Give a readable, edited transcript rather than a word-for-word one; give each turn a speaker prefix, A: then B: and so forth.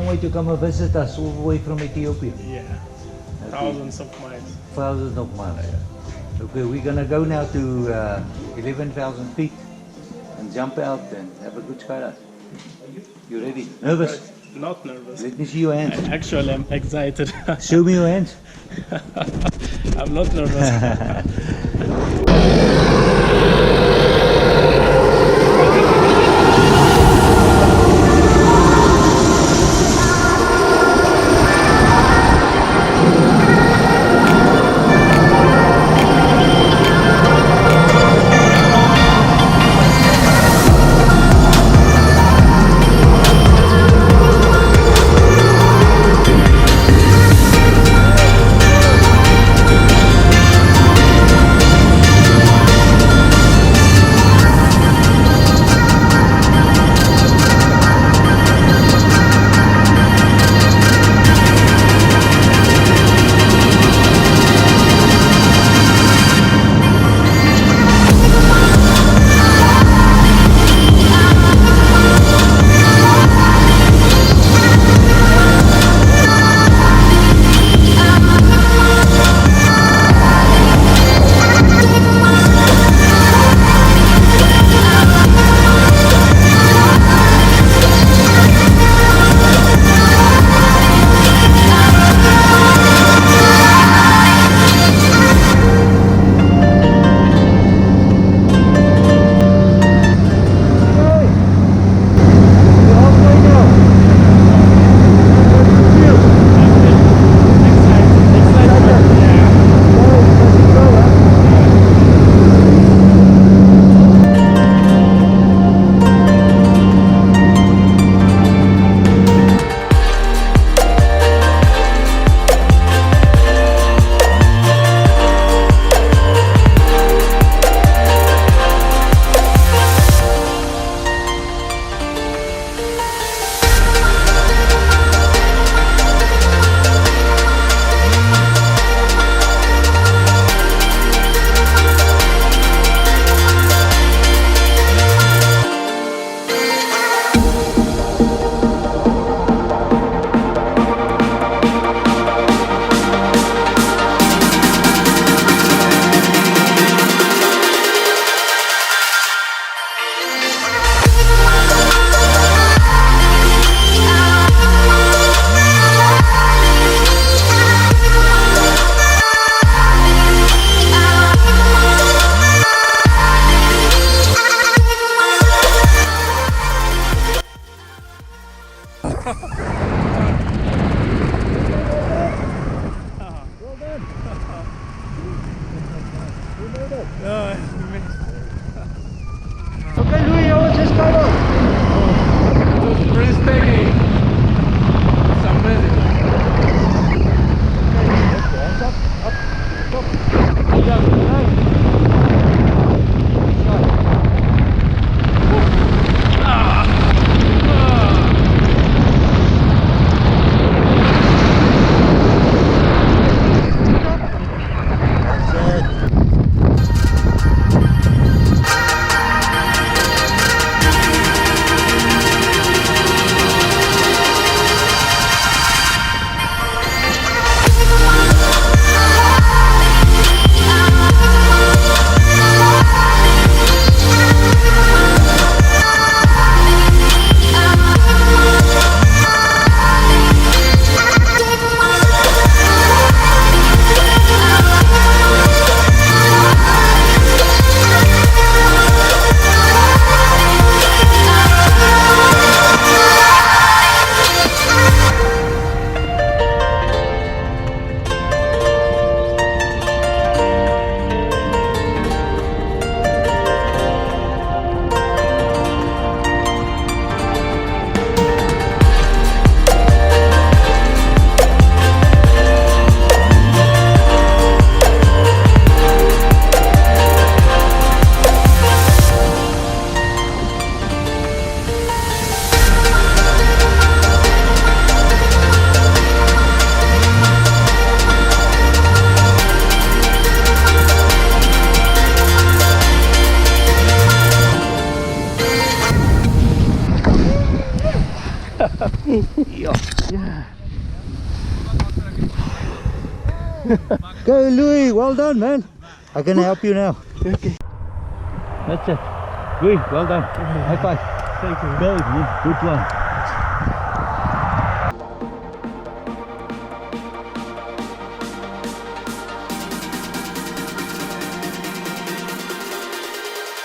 A: long way to come and visit us all the way from Ethiopia.
B: Yeah,
A: Okay.
B: thousands of miles.
A: Thousands of miles. Okay, we're gonna go now to 11,000 feet and jump out and have a good skydive. You ready? Nervous?
B: Not nervous.
A: Let me see your hands.
B: Actually, I'm excited.
A: Show me your hands.
B: I'm not nervous.
A: Yeah. Go, Louis. Well done, man. I can help you now.
B: Okay.
A: That's it. Louis, well done. High five.
B: Thank you.
A: Go, man. Good one.